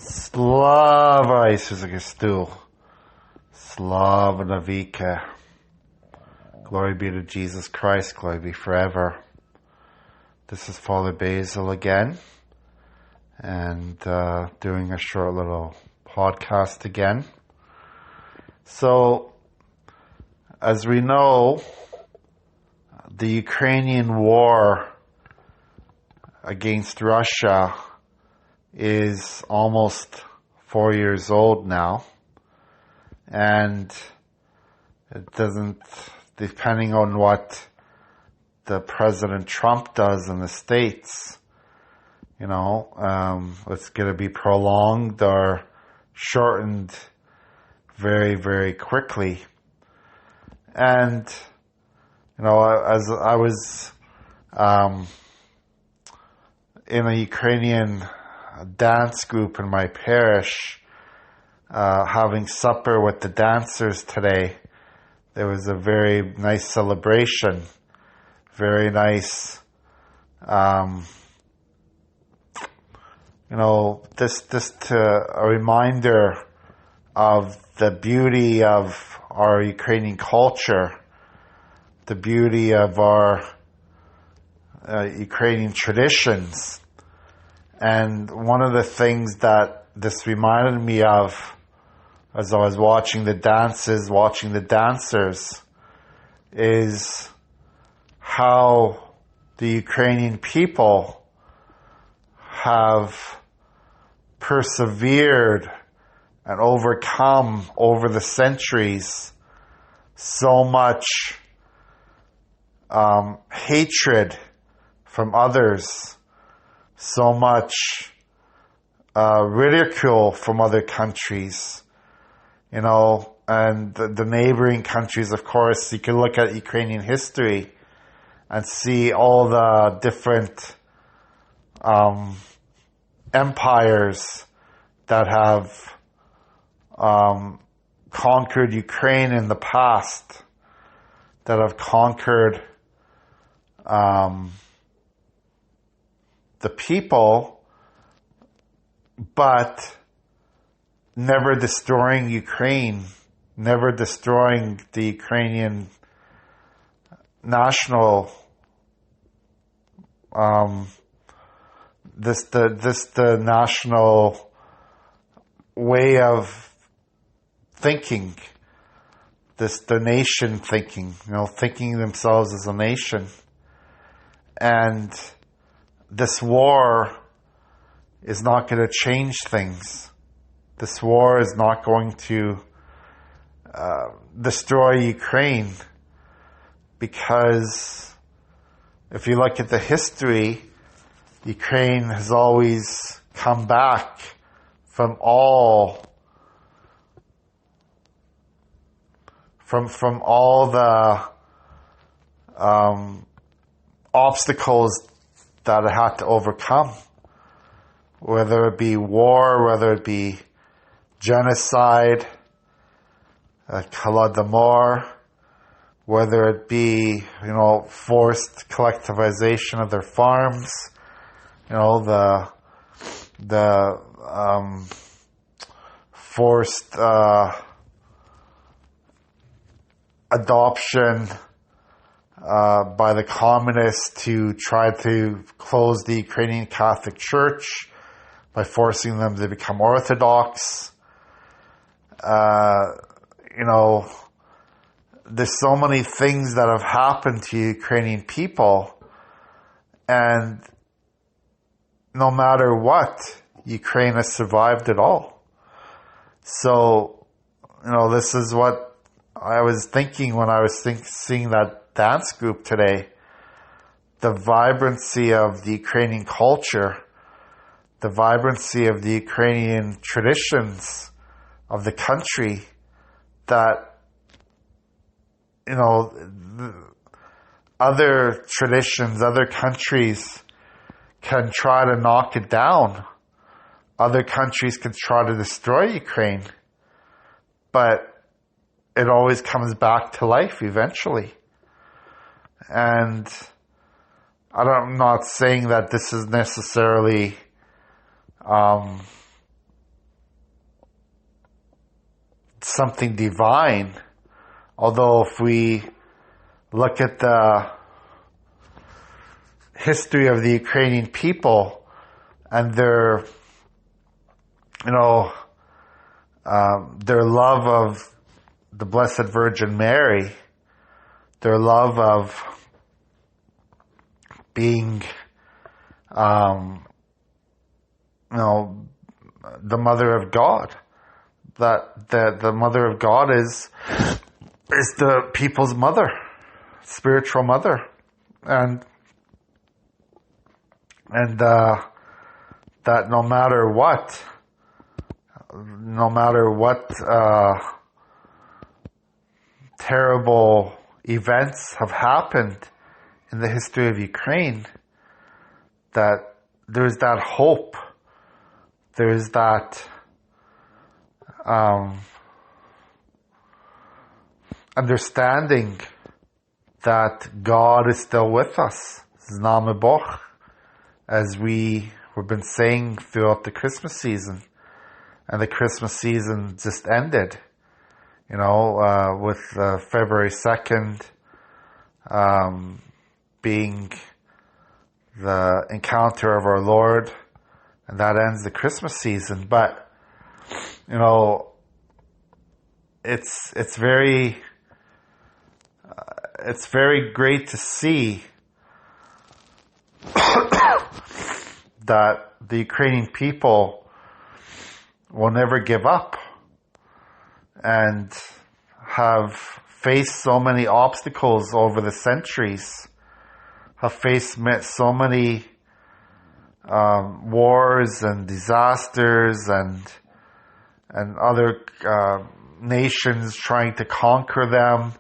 Slava Isusa Christu. Slava Navika. Glory be to Jesus Christ. Glory be forever. This is Father Basil again. And doing a short little podcast again. So, as we know, the Ukrainian war against Russia is almost 4 years old now. And it doesn't, depending on what the President Trump does in the States, it's going to be prolonged or shortened very, very quickly. And, as I was in a Ukrainian dance group in my parish, having supper with the dancers today, there was a very nice celebration, very nice, a reminder of the beauty of our Ukrainian culture, the beauty of our Ukrainian traditions. And one of the things that this reminded me of as I was watching the dances, watching the dancers, is how the Ukrainian people have persevered and overcome over the centuries so much hatred from others, so much ridicule from other countries, and the neighboring countries, of course. You can look at Ukrainian history and see all the different empires that have conquered Ukraine in the past, that have conquered the people, but never destroying Ukraine, never destroying the Ukrainian national, the national way of thinking, the nation thinking, thinking themselves as a nation. And this war is not going to change things. This war is not going to destroy Ukraine, because if you look at the history, Ukraine has always come back from all the obstacles that it had to overcome, whether it be war, whether it be genocide, Holodomor, whether it be, forced collectivization of their farms, the forced adoption by the communists to try to close the Ukrainian Catholic Church by forcing them to become Orthodox. There's so many things that have happened to Ukrainian people, and no matter what, Ukraine has survived it all. So, this is what I was thinking when I was seeing that dance group today. The vibrancy of the Ukrainian culture, the vibrancy of the Ukrainian traditions of the country, that, other traditions, other countries can try to knock it down. Other countries can try to destroy Ukraine. But it always comes back to life eventually. And I'm not saying that this is necessarily something divine. Although if we look at the history of the Ukrainian people and their love of the Blessed Virgin Mary, their love of being, the Mother of God. That the Mother of God is the people's mother, spiritual mother, and that no matter what terrible events have happened in the history of Ukraine, that there's that hope, there's that understanding that God is still with us, Zname Boch, as we've been saying throughout the Christmas season. And the Christmas season just ended, with February 2nd being the encounter of our Lord, and that ends the Christmas season. But, it's very great to see that the Ukrainian people will never give up and have faced so many obstacles over the centuries, have faced so many wars and disasters and other nations trying to conquer them,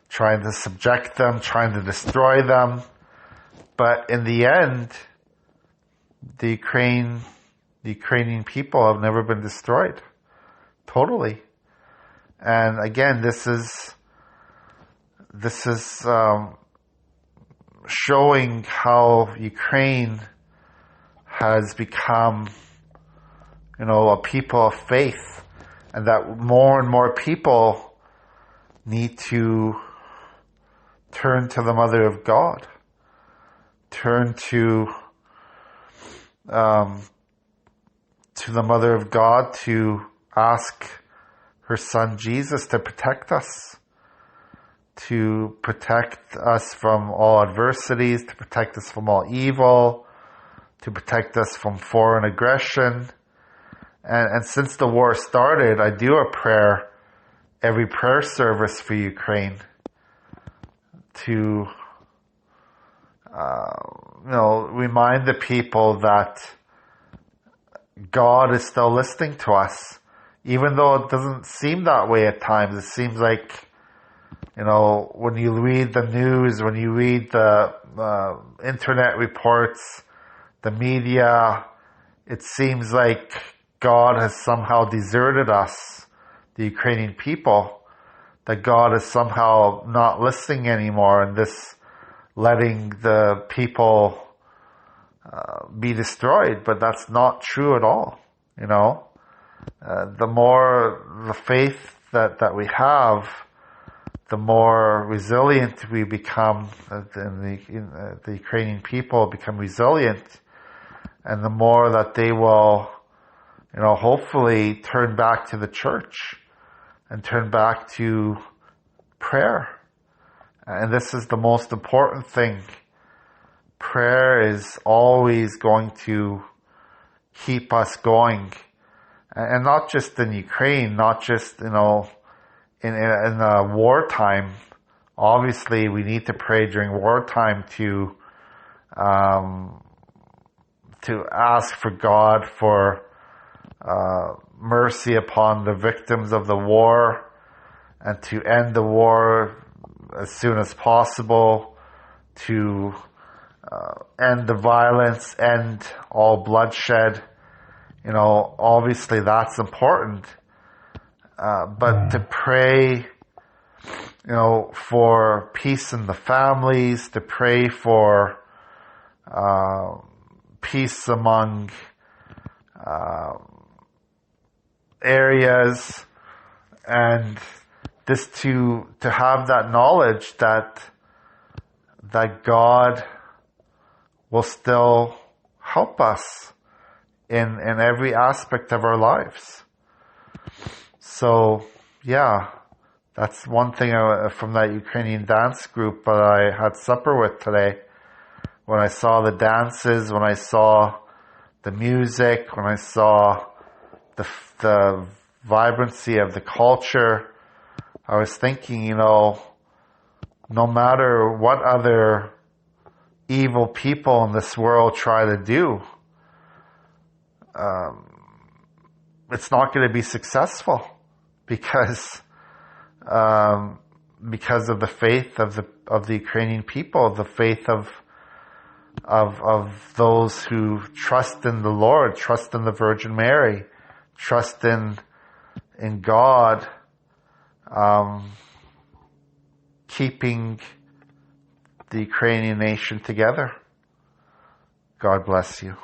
trying to subject them, trying to destroy them. But in the end, the Ukrainian people have never been destroyed totally. And again, this is showing how Ukraine has become, a people of faith, and that more and more people need to turn to the Mother of God, turn to the Mother of God to ask her Son Jesus to protect us from all adversities, to protect us from all evil, to protect us from foreign aggression. And since the war started, I do a prayer, every prayer service for Ukraine, to remind the people that God is still listening to us, even though it doesn't seem that way at times. It seems like, when you read the news, when you read the internet reports, the media, it seems like God has somehow deserted us, the Ukrainian people, that God is somehow not listening anymore, and this letting the people be destroyed. But that's not true at all. The more the faith that we have, the more resilient we become, the Ukrainian people become resilient, and the more that they will, hopefully turn back to the church and turn back to prayer. And this is the most important thing. Prayer is always going to keep us going. And not just in Ukraine, not just, in wartime. Obviously, we need to pray during wartime to ask for God for mercy upon the victims of the war, and to end the war as soon as possible, to end the violence, end all bloodshed. Obviously that's important. But to pray, for peace in the families, to pray for peace among areas, And just to have that knowledge that God will still help us in every aspect of our lives. So, yeah, that's one thing from that Ukrainian dance group that I had supper with today. When I saw the dances, when I saw the music, when I saw the vibrancy of the culture, I was thinking, no matter what other evil people in this world try to do, it's not going to be successful because of the faith of the Ukrainian people, the faith of those who trust in the Lord, trust in the Virgin Mary, trust in God, keeping the Ukrainian nation together. God bless you.